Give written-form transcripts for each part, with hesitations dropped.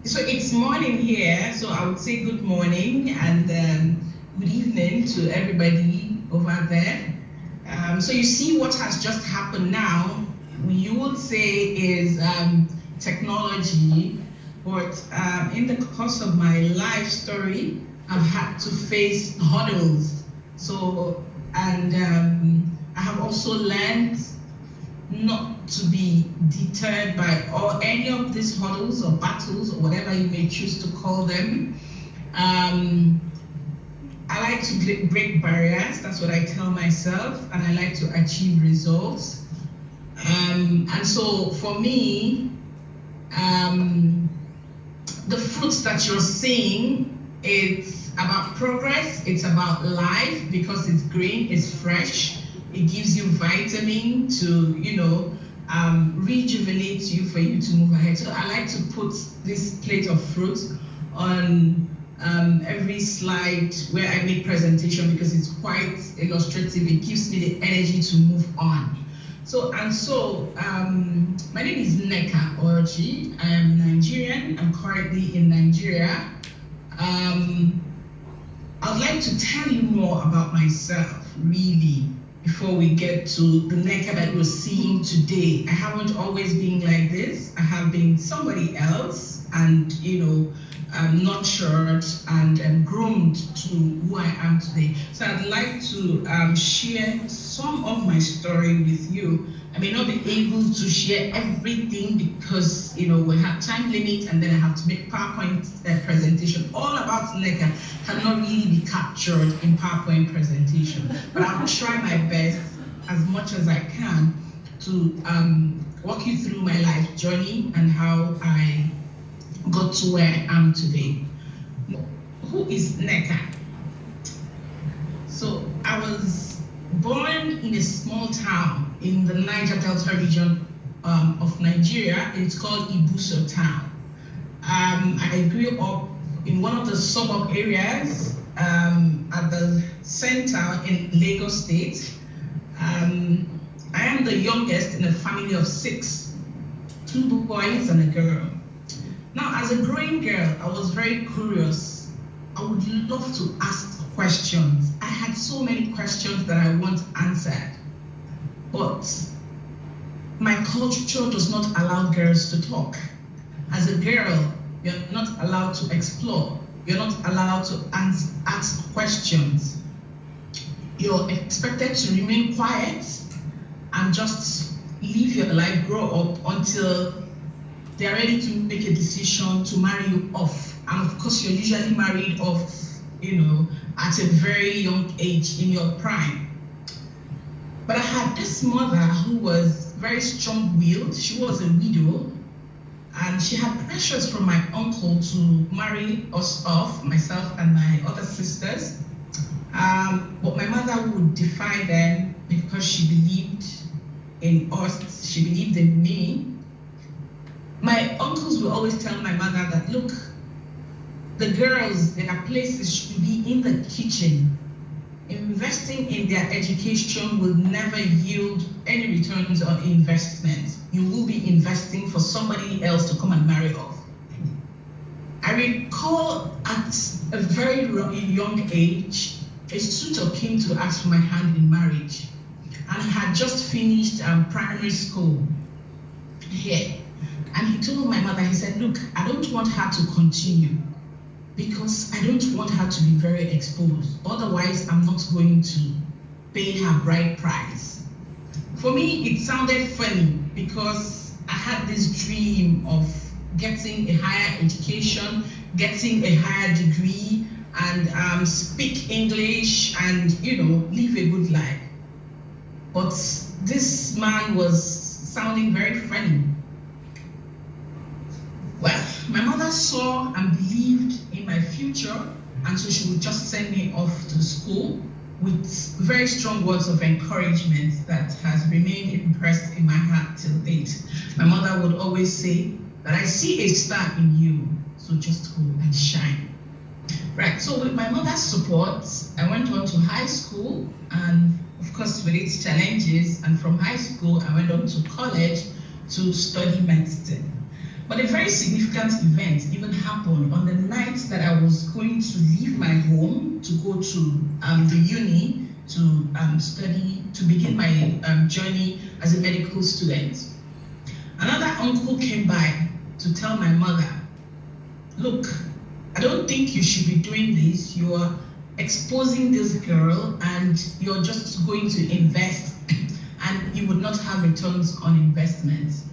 So it's morning here, so I would say good morning and good evening to everybody over there. So you see what has just happened now, you would say is technology, but in the course of my life story, I've had to face hurdles. So, and I have also learned not to be deterred by any of these hurdles or battles or whatever you may choose to call them. I like to break barriers, that's what I tell myself, and I like to achieve results. And so for me, the fruits that you're seeing, it's about progress, it's about life because it's green, it's fresh. It gives you vitamin to, rejuvenate you for you to move ahead. So I like to put this plate of fruit on every slide where I make presentation because it's quite illustrative. It gives me the energy to move on. My name is Nneka Orji. I am Nigerian. I'm currently in Nigeria. I'd like to tell you more about myself, really, before we get to the Nneka that we're seeing today. I haven't always been like this. I have been somebody else and, nurtured and groomed to who I am today. So I'd like to share some of my story with you. I may not be able to share everything because, we have time limit and then I have to make PowerPoint presentation. All about Nneka cannot really be captured in PowerPoint presentation, but I'll try my best as much as I can to walk you through my life journey and how I got to where I am today. Who is Nneka? So I was born in a small town in the Niger Delta region of Nigeria. It's called Ibuso town. I grew up in one of the suburb areas at the center in Lagos State. I am the youngest in a family of 6, 2 boys and a girl. Now, as a growing girl, I was very curious. I would love to ask questions. I had so many questions that I want answered. But my culture does not allow girls to talk. As a girl, you're not allowed to explore. You're not allowed to ask questions. You're expected to remain quiet and just live your life, grow up until they're ready to make a decision to marry you off. And of course, you're usually married off, at a very young age in your prime. But I had this mother who was very strong-willed. She was a widow, and she had pressures from my uncle to marry us off, myself and my other sisters. But my mother would defy them because she believed in us, she believed in me. My uncles would always tell my mother that, look, the girls, their places should be in the kitchen. Investing in their education will never yield any returns on investment. You will be investing for somebody else to come and marry off. I recall at a very young age, a suitor came to ask for my hand in marriage and had just finished primary school here. And he told my mother, he said, look, I don't want her to continue because I don't want her to be very exposed. Otherwise, I'm not going to pay her bride price. For me, it sounded funny because I had this dream of getting a higher education, getting a higher degree, and speak English and, live a good life. But this man was sounding very funny. Well, my mother saw and believed in my future, and so she would just send me off to school with very strong words of encouragement that has remained impressed in my heart till date. My mother would always say that I see a star in you, so just go and shine. Right, so with my mother's support, I went on to high school, and of course with its challenges, and from high school I went on to college to study medicine. But a very significant event even was going to leave my home to go to the uni to study, to begin my journey as a medical student. Another uncle came by to tell my mother, look, I don't think you should be doing this. You are exposing this girl and you're just going to invest and you would not have returns on investments.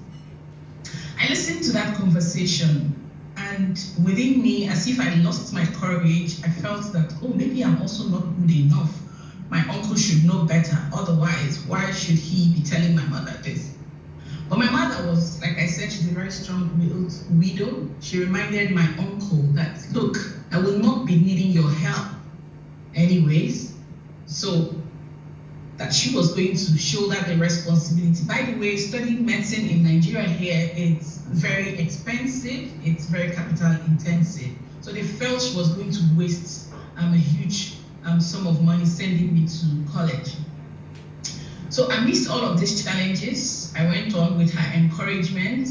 I listened to that conversation, and within me, as if I lost my courage, I felt that, oh, maybe I'm also not good enough. My uncle should know better. Otherwise, why should he be telling my mother this? But my mother was, like I said, she's a very strong-willed widow. She reminded my uncle that, look, I will not be needing your help anyways. So that she was going to shoulder the responsibility. By the way, studying medicine in Nigeria here, it's very expensive, it's very capital intensive. So they felt she was going to waste a huge sum of money sending me to college. So amidst all of these challenges, I went on with her encouragement.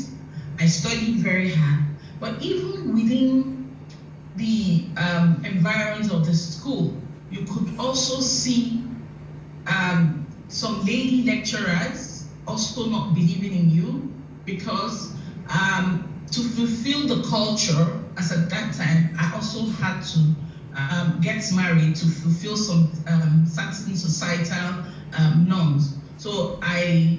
I studied very hard, but even within the environs of the school, you could also see some lady lecturers also not believing in you, because to fulfill the culture, as at that time, I also had to get married to fulfill some certain societal norms. So I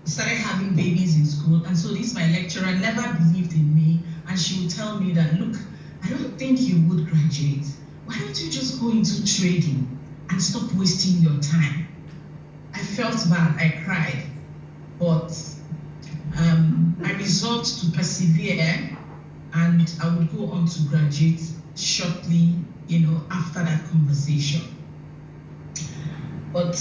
started having babies in school, and so this my lecturer never believed in me, and she would tell me that, look, I don't think you would graduate. Why don't you just go into trading and stop wasting your time? I felt bad, I cried, but I resolved to persevere, and I would go on to graduate shortly, after that conversation. But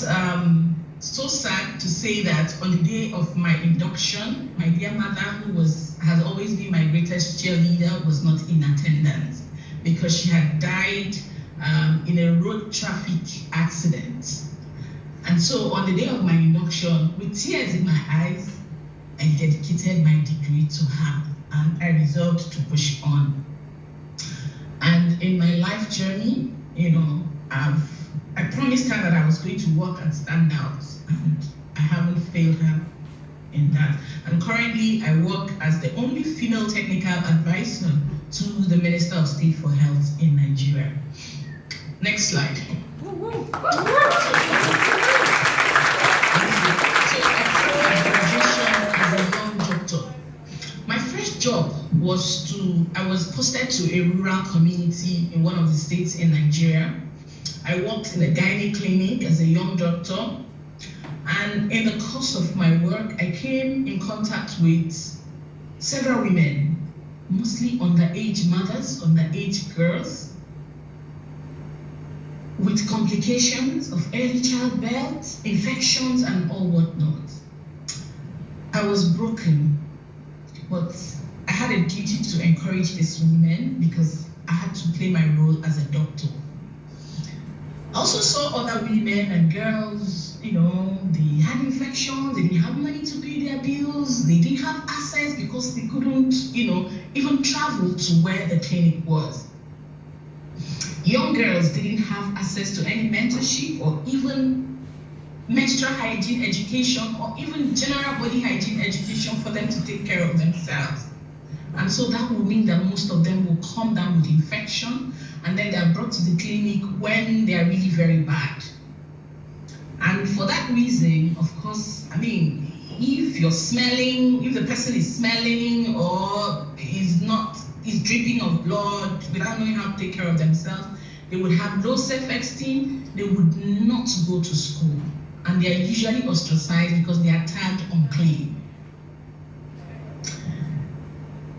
so sad to say that on the day of my induction, my dear mother, who has always been my greatest cheerleader, was not in attendance because she had died in a road traffic accident. And so on the day of my induction, with tears in my eyes, I dedicated my degree to her, and I resolved to push on. And in my life journey, I promised her that I was going to work and stand out, and I haven't failed her in that. And currently, I work as the only female technical advisor to the Minister of State for Health in Nigeria. Next slide. So after graduation as a young doctor, my first job was I was posted to a rural community in one of the states in Nigeria. I worked in a gynae clinic as a young doctor, and in the course of my work, I came in contact with several women, mostly underage mothers, underage girls, with complications of early childbirth, infections, and all whatnot. I was broken, but I had a duty to encourage these women because I had to play my role as a doctor. I also saw other women and girls, they had infections, they didn't have money to pay their bills, they didn't have access because they couldn't, even travel to where the clinic was. Young girls didn't have access to any mentorship or even menstrual hygiene education or even general body hygiene education for them to take care of themselves. And so that will mean that most of them will come down with infection, and then they are brought to the clinic when they are really very bad. And for that reason, of course, if the person is smelling or is dripping of blood without knowing how to take care of themselves, they would have low self-esteem, they would not go to school, and they are usually ostracized because they are tagged unclean.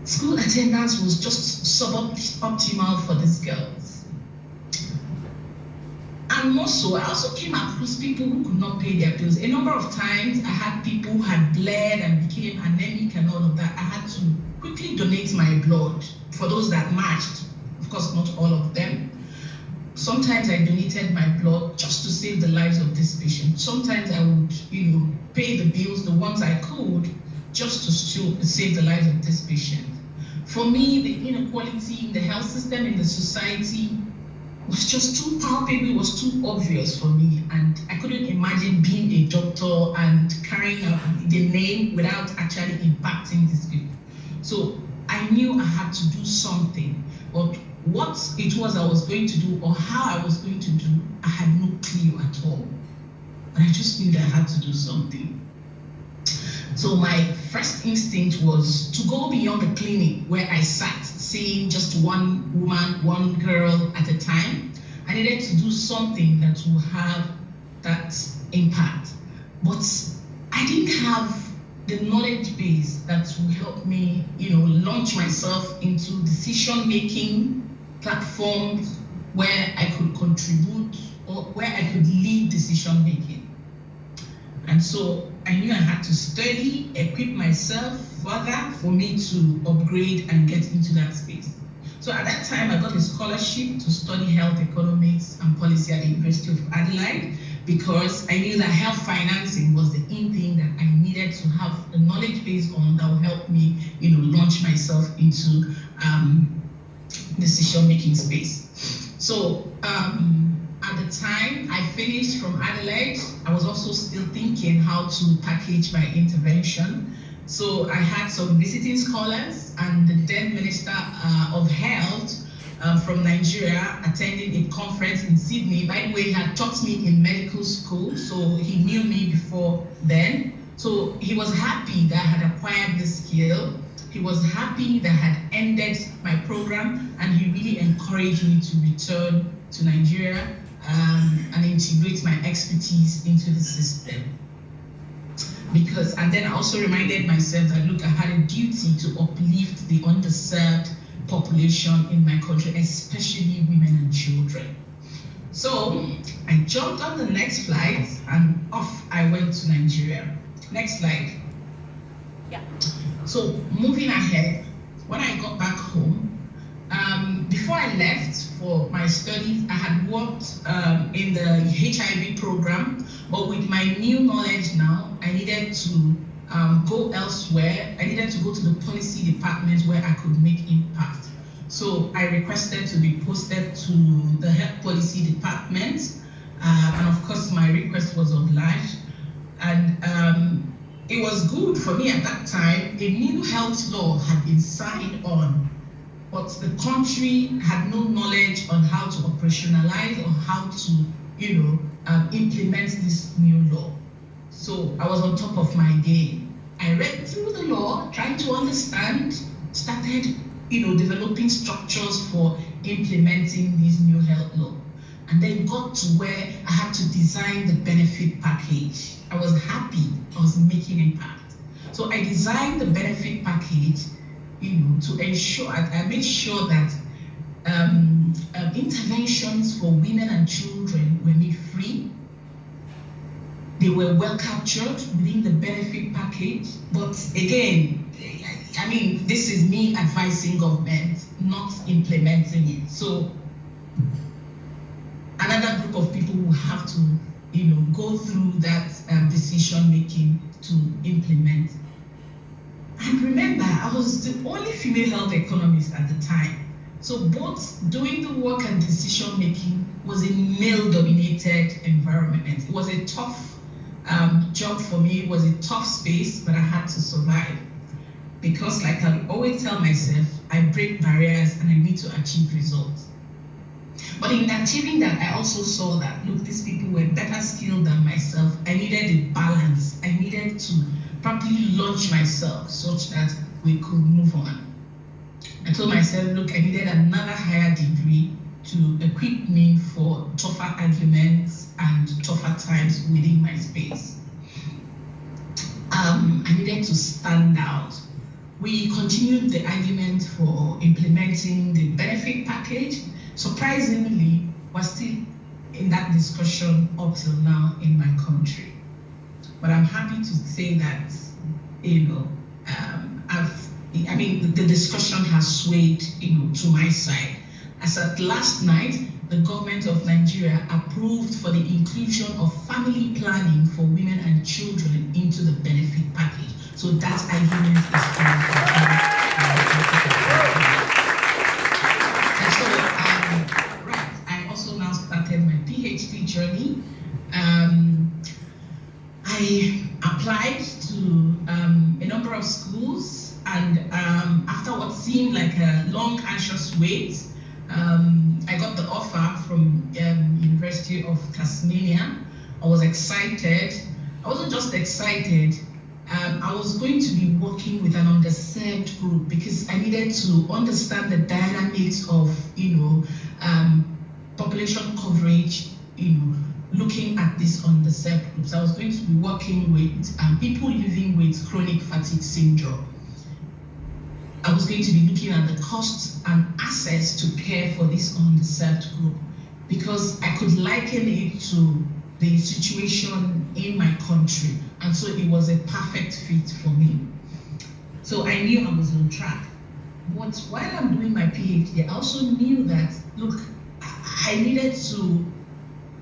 School attendance was just suboptimal for these girls. And more so, I also came across people who could not pay their bills. A number of times, I had people who had bled and became anemic and all of that. I had to quickly donate my blood for those that matched. Of course, not all of them. Sometimes I donated my blood just to save the lives of this patient. Sometimes I would, pay the bills, the ones I could, just to save the lives of this patient. For me, the inequality in the health system, in the society, was just too palpable, was too obvious for me. And I couldn't imagine being a doctor and carrying out the name without actually impacting these people. So I knew I had to do something, but what it was I was going to do or how I was going to do, I had no clue at all. But I just knew that I had to do something. So my first instinct was to go beyond the clinic where I sat, seeing just one woman, one girl at a time. I needed to do something that would have that impact. But I didn't have the knowledge base that would help me, launch myself into decision-making platforms where I could contribute or where I could lead decision-making. And so I knew I had to study, equip myself further for me to upgrade and get into that space. So at that time, I got a scholarship to study health economics and policy at the University of Adelaide, because I knew that health financing was the in thing that I needed to have a knowledge base on that would help me, launch myself into decision-making space. So at the time I finished from Adelaide, I was also still thinking how to package my intervention. So I had some visiting scholars and the then Minister of Health from Nigeria attending a conference in Sydney. By the way, he had taught me in medical school, so he knew me before then. So he was happy that I had acquired this skill. He was happy that I had ended my program, and he really encouraged me to return to Nigeria and integrate my expertise into the system. And then I also reminded myself that, look, I had a duty to uplift the underserved population in my country, especially women and children. So I jumped on the next flight and off I went to Nigeria. Next slide. Yeah. So moving ahead, when I got back home, before I left for my studies, I had worked in the HIV program, but with my new knowledge now, I needed to go elsewhere. I needed to go to the policy department where I could make impact. So I requested to be posted to the health policy department, and of course my request was obliged. And it was good for me at that time. A new health law had been signed on, but the country had no knowledge on how to operationalize or how to, implement this new law. So I was on top of my game. I read through the law, trying to understand, started, developing structures for implementing this new health law. And then got to where I had to design the benefit package. I was happy, I was making impact. So I designed the benefit package, to ensure, I made sure that interventions for women and children were made free. They were well captured within the benefit package. But again, this is me advising government, not implementing it. So another group of people will have to, go through that decision making to implement. And remember, I was the only female health economist at the time. So both doing the work and decision making was a male-dominated environment. It was a tough job for me. It was a tough space, but I had to survive. Because like I always tell myself, I break barriers and I need to achieve results. But in achieving that, I also saw that, look, these people were better skilled than myself. I needed a balance. I needed to properly launch myself such that we could move on. I told myself, look, I needed another higher degree to equip me for tougher arguments and tougher times within my space. I needed to stand out. We continued the argument for implementing the benefit package. Surprisingly, we're still in that discussion up till now in my country. But I'm happy to say that, the discussion has swayed, to my side. As at last night, the government of Nigeria approved for the inclusion of family planning for women and children into the benefit package. So that argument is And so, right, I also now started my PhD journey. I applied to a number of schools, and after what seemed like a long, anxious wait, I got the offer from University of Tasmania. I was excited. I wasn't just excited. I was going to be working with an underserved group because I needed to understand the dynamics of, population coverage, looking at these underserved groups. I was going to be working with people living with chronic fatigue syndrome. I was going to be looking at the costs and access to care for this underserved group because I could liken it to the situation in my country, and so it was a perfect fit for me. So I knew I was on track. But while I'm doing my PhD, I also knew that, look, I needed to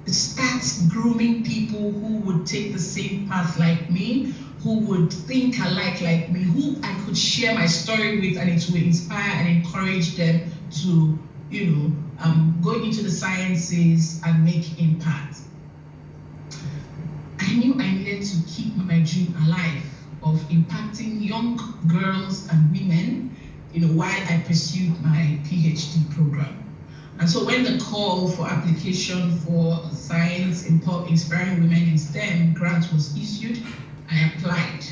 start grooming people who would take the same path like me, who would think alike like me, who I could share my story with, and it would inspire and encourage them to, go into the sciences and make impact. I knew I needed to keep my dream alive of impacting young girls and women, while I pursued my PhD program. And so when the call for application for Science Inspiring Women in STEM grant was issued, I applied.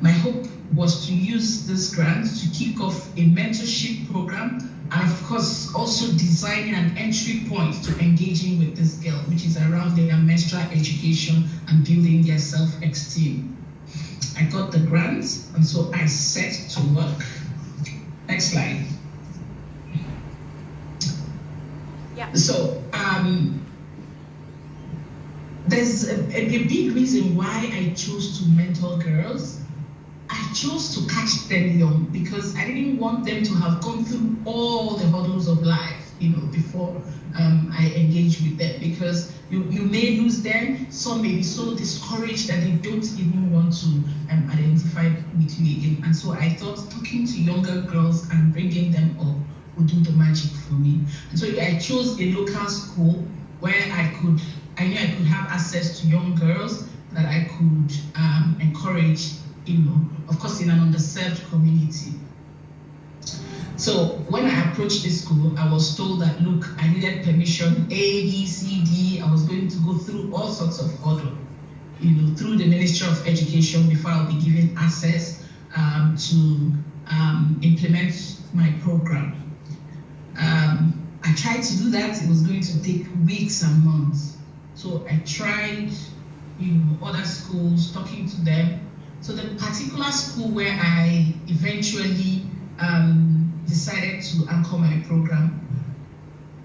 My hope was to use this grant to kick off a mentorship program, and of course also designing an entry point to engaging with this girl, which is around their menstrual education and building their self-esteem. I got the grant, and so I set to work. Next slide. Yeah. So there's a big reason why I chose to mentor girls. I chose to catch them young because I didn't want them to have gone through all the hurdles of life, before I engage with them, because you may lose them. Some may be so discouraged that they don't even want to identify with you again. And so I thought talking to younger girls and bringing them up would do the magic for me. And so I chose a local school where I knew I could have access to young girls that I could encourage, of course, in an underserved community. So when I approached this school, I was told that, look, I needed permission, A, B, C, D. I was going to go through all sorts of hurdles, through the Ministry of Education before I'll be given access to implement my program. I tried to do that. It was going to take weeks and months. So I tried, other schools, talking to them. So the particular school where I eventually decided to anchor my program,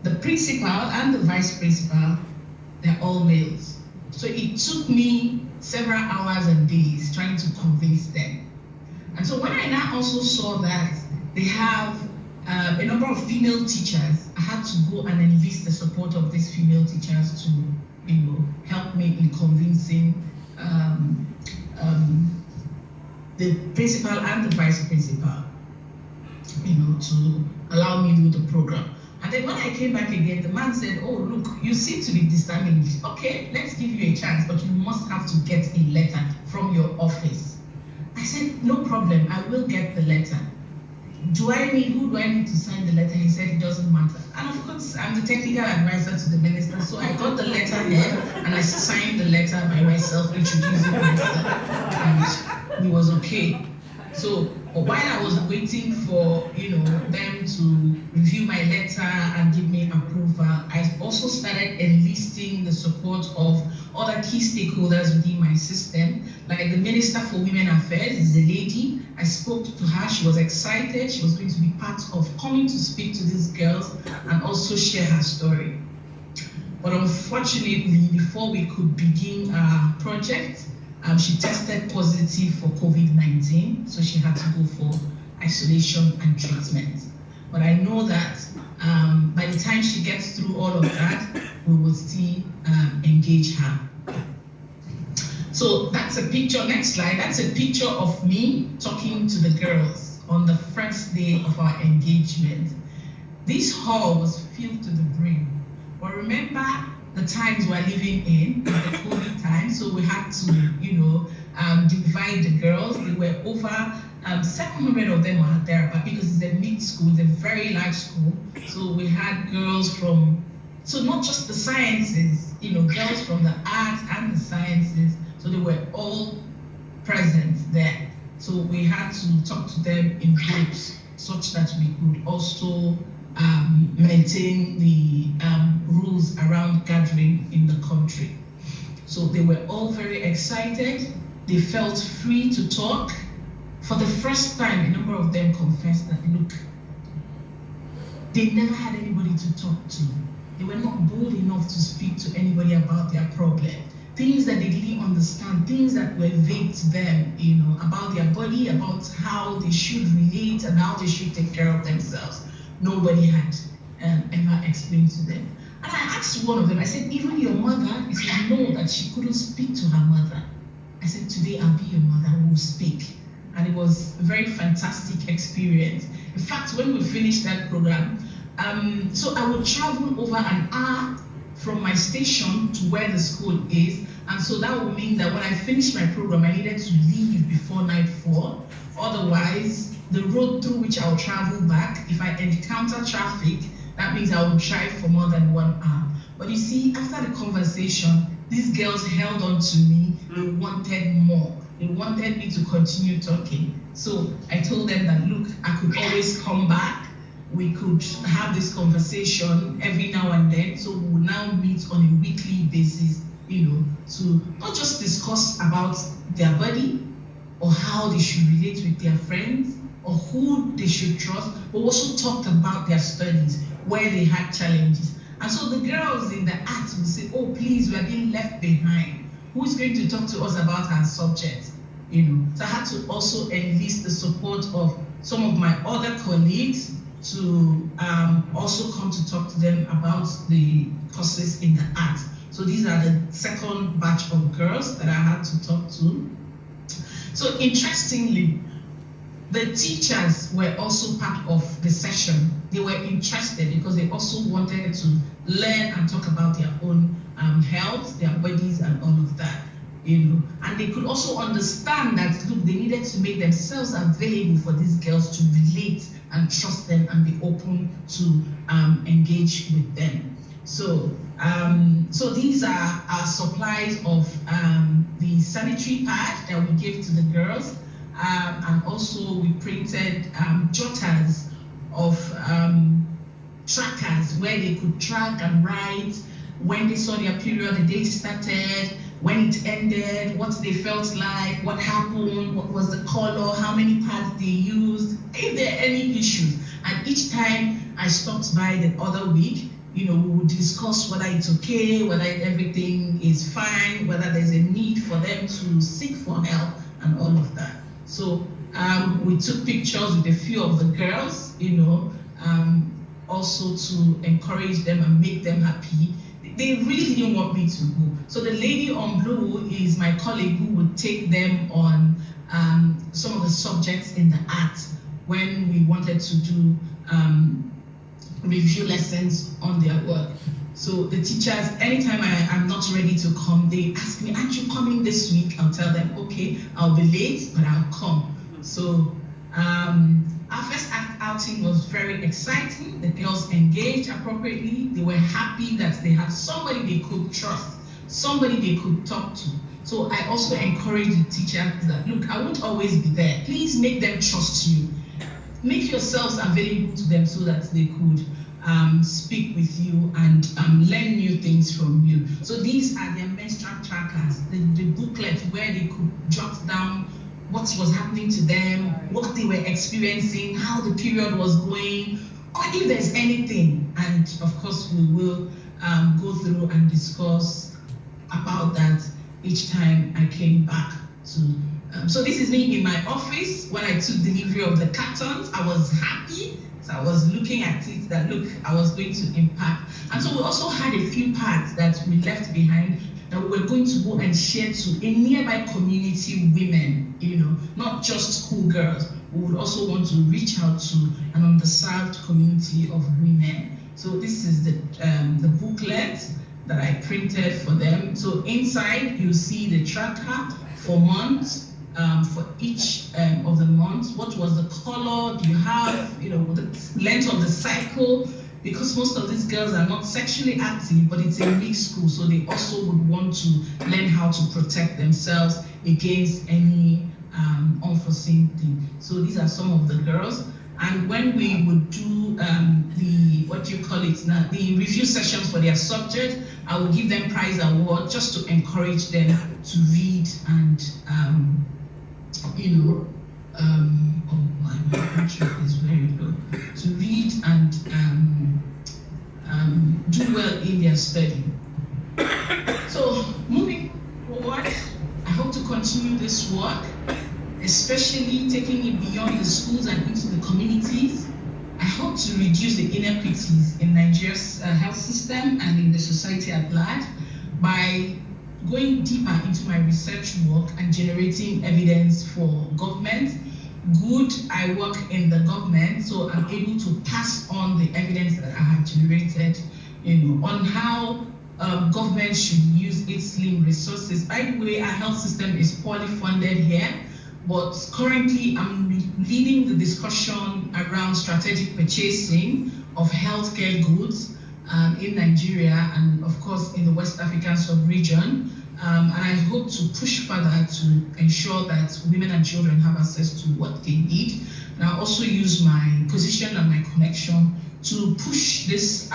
the principal and the vice principal, they're all males. So it took me several hours and days trying to convince them. And so when I now also saw that they have a number of female teachers, I had to go and enlist the support of these female teachers to, help me in convincing the principal and the vice principal, to allow me to do the program. And then when I came back again, the man said, oh, look, you seem to be discerning. Okay, let's give you a chance, but you must have to get a letter from your office. I said, no problem, I will get the letter. Who do I need to sign the letter? He said, it doesn't matter. And of course, I'm the technical advisor to the minister, so I got the letter here, and I signed the letter by myself, introducing myself, and it was okay. So while I was waiting for, them to review my letter and give me approval, I also started enlisting the support of other key stakeholders within my system, like the Minister for Women Affairs is a lady. I spoke to her, she was excited, she was going to be part of coming to speak to these girls and also share her story. But unfortunately, before we could begin our project, she tested positive for COVID-19, so she had to go for isolation and treatment. But I know that by the time she gets through all of that, we will still engage her. So that's a picture, next slide, that's a picture of me talking to the girls on the first day of our engagement. This hall was filled to the brim. But remember the times we're living in, the COVID time, so we had to, divide the girls. There were over 700 of them are there, but because it's a mixed school, it's a very large school, so we had girls from, so not just the sciences, girls from the arts and the sciences, so they were all present there. So we had to talk to them in groups such that we could also maintain the rules around gathering in the country. So they were all very excited. They felt free to talk. For the first time, a number of them confessed that, look, they never had anybody to talk to. They were not bold enough to speak to anybody about their problem. Things that they didn't understand, things that were vague to them, about their body, about how they should relate and how they should take care of themselves. Nobody had ever explained to them. And I asked one of them, I said, even your mother? He said, no, that she couldn't speak to her mother. I said, today I'll be your mother who will speak. And it was a very fantastic experience. In fact, when we finished that program, so I would travel over an hour from my station to where the school is. And so that would mean that when I finished my program, I needed to leave before nightfall. Otherwise, the road through which I'll travel back, if I encounter traffic, that means I will drive for more than 1 hour. But you see, after the conversation, these girls held on to me. They wanted more. They wanted me to continue talking. So I told them that, look, I could always come back. We could have this conversation every now and then. So we will now meet on a weekly basis, to not just discuss about their body or how they should relate with their friends or who they should trust, but also talked about their studies, where they had challenges. And so the girls in the arts will say, oh, please, we are being left behind. Who is going to talk to us about our subject? So I had to also enlist the support of some of my other colleagues to also come to talk to them about the courses in the arts. So these are the second batch of girls that I had to talk to. So interestingly, the teachers were also part of the session. They were interested because they also wanted to learn and talk about their own health, their bodies, and all of that. And they could also understand that, look, they needed to make themselves available for these girls to relate and trust them and be open to engage with them. So, so these are our supplies of the sanitary pad that we gave to the girls. And also we printed jotters of trackers where they could track and write when they saw their period, the date started, when it ended, what they felt like, what happened, what was the color, how many pads they used, if there are any issues. And each time I stopped by the other week, we would discuss whether it's okay, whether everything is fine, whether there's a need for them to seek for help and all of that. So we took pictures with a few of the girls, also to encourage them and make them happy. They really didn't want me to go. So the lady on blue is my colleague who would take them on some of the subjects in the arts when we wanted to do review lessons on their work. So the teachers, anytime I'm not ready to come, they ask me, aren't you coming this week? I'll tell them, okay, I'll be late, but I'll come. So our first outing was very exciting. The girls engaged appropriately. They were happy that they had somebody they could trust, somebody they could talk to. So I also encourage the teachers that, look, I won't always be there. Please make them trust you. Make yourselves available to them so that they could speak with you and learn new things from you. So these are their menstrual trackers, the booklet where they could jot down what was happening to them, what they were experiencing, how the period was going, or if there's anything. And of course, we will go through and discuss about that each time I came back to. So this is me in my office when I took delivery of the cartons. I was happy. So I was looking at it that, look, I was going to impact. And so we also had a few pads that we left behind that we were going to go and share to a nearby community women, not just schoolgirls. we would also want to reach out to an underserved community of women. So this is the booklet that I printed for them. So inside you'll see the tracker for months, for each of the months. What was the color? Do you have, the length of the cycle? Because most of these girls are not sexually active, but it's a mixed school, so they also would want to learn how to protect themselves against any unforeseen thing. So these are some of the girls. And when we would do the review sessions for their subject, I would give them prize award just to encourage them to read and my battery is very low. To read and do well in their study. So moving forward, I hope to continue this work, especially taking it beyond the schools and into the communities. I hope to reduce the inequities in Nigeria's health system and in the society at large by going deeper into my research work and generating evidence for government. Good, I work in the government, so I'm able to pass on the evidence that I have generated, on how government should use its slim resources. By the way, our health system is poorly funded here, but currently I'm leading the discussion around strategic purchasing of healthcare goods in Nigeria and of course in the West African sub-region. And I hope to push further to ensure that women and children have access to what they need. And I also use my position and my connection to push this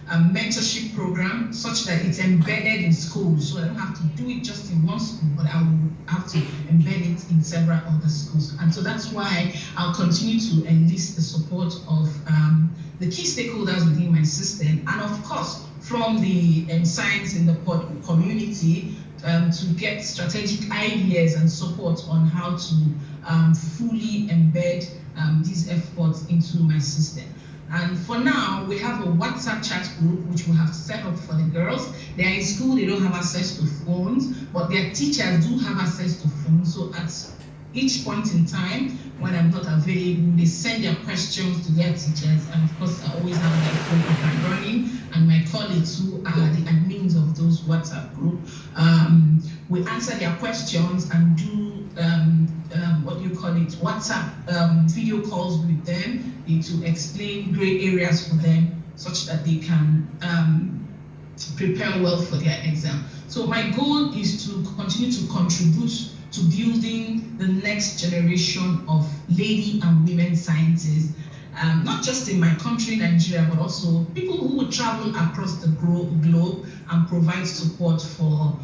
mentorship program such that it's embedded in schools. So I don't have to do it just in one school, but I will have to embed it in several other schools. And so that's why I'll continue to enlist the support of the key stakeholders within my system, and of course, from the science in the community to get strategic ideas and support on how to fully embed these efforts into my system. And for now, we have a WhatsApp chat group which we have set up for the girls. They are in school, they don't have access to phones, but their teachers do have access to phones. So at each point in time, when I'm not available, they send their questions to their teachers, and of course, I always have their phone up and running, and my colleagues who are the admins of those WhatsApp group, we answer their questions and do WhatsApp video calls with them to explain gray areas for them, such that they can prepare well for their exam. So my goal is to continue to contribute to building the next generation of lady and women scientists, not just in my country, Nigeria, but also people who would travel across the globe and provide support for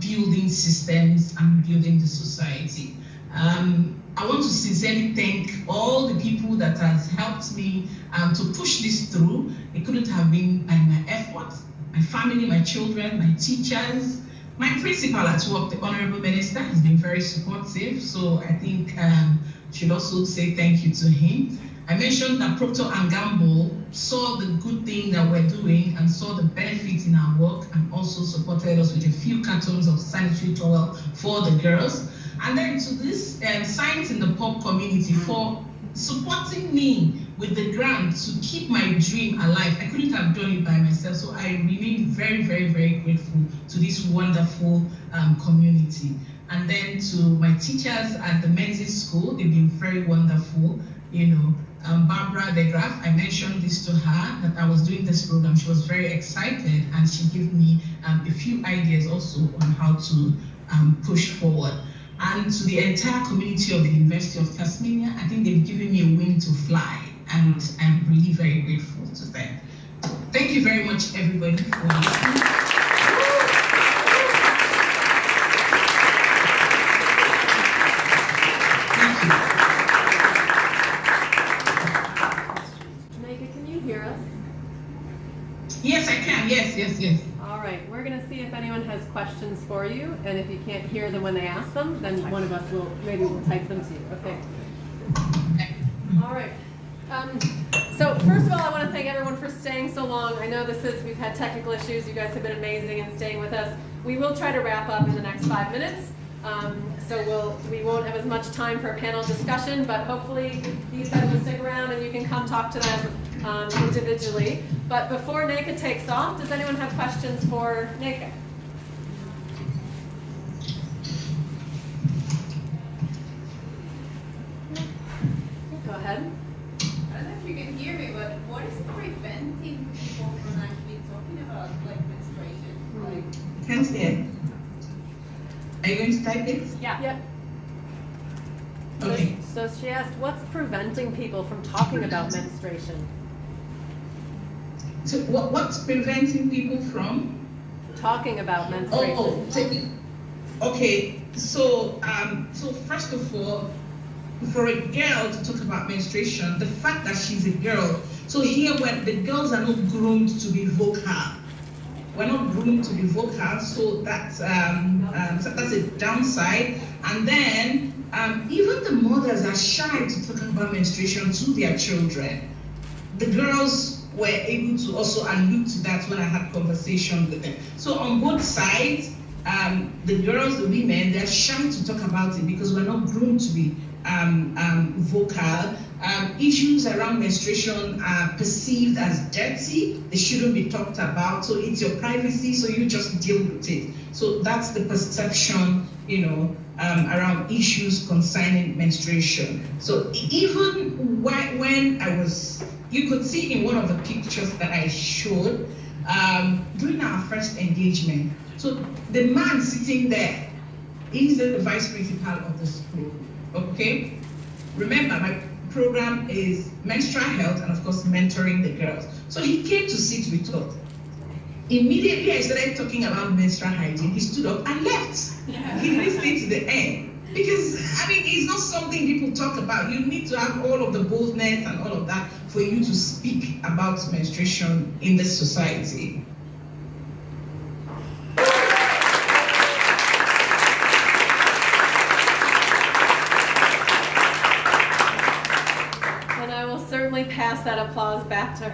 building systems and building the society. I want to sincerely thank all the people that has helped me to push this through. It couldn't have been by my efforts, my family, my children, my teachers. My principal at work, the Honorable Minister, has been very supportive, so I think I should also say thank you to him. I mentioned that Procter & Gamble saw the good thing that we're doing and saw the benefit in our work and also supported us with a few cartons of sanitary towel for the girls. And then to this Science in the Pop community for supporting me with the grant to keep my dream alive. I couldn't have done it by myself, so I remain very, very, very grateful to this wonderful community. And then to my teachers at the Menzies School, they've been very wonderful. Barbara de Graaf, I mentioned this to her, that I was doing this program. She was very excited, and she gave me a few ideas also on how to push forward. And to the entire community of the University of Tasmania, I think they've given me a wing to fly, and I'm really very grateful to them. Thank you very much, everybody, for listening. Thank you. Jamaica, can you hear us? Yes, I can. Yes. All right, we're going to see if anyone has questions for you, and if you can't hear them when they ask them, then one of us will type them to you. Okay. All right. So first of all, I want to thank everyone for staying so long. I know we've had technical issues. You guys have been amazing in staying with us. We will try to wrap up in the next 5 minutes. So we won't have as much time for a panel discussion, but hopefully these guys will stick around and you can come talk to them individually. But before Neka takes off, does anyone have questions for Neka? Go ahead. I don't know if you can hear me, but what is preventing people from actually talking about like menstruation? Like, Can't hear. Are you going to type it? Yeah. Yep. Okay. So she asked, what's preventing people from talking about menstruation? So what's preventing people from? Talking about menstruation. Okay. So first of all, for a girl to talk about menstruation, the fact that she's a girl. So here, when the girls are not groomed to be vocal, we're not groomed to be vocal. So that's a downside. And then even the mothers are shy to talk about menstruation to their children. The girls were able to also allude to that when I had conversation with them. So on both sides, the girls, the women, they're shy to talk about it because we're not groomed to be vocal. Issues around menstruation are perceived as dirty. They shouldn't be talked about. So it's your privacy, so you just deal with it. So that's the perception, around issues concerning menstruation. So even when I was, you could see in one of the pictures that I showed, during our first engagement. So the man sitting there is the vice principal of the school. Okay? Remember, my program is menstrual health and, of course, mentoring the girls. So he came to sit with us. Immediately, I started talking about menstrual hygiene. He stood up and left. He didn't stay to the end. Because, it's not something people talk about. You need to have all of the boldness and all of that for you to speak about menstruation in this society. Certainly pass that applause back to her.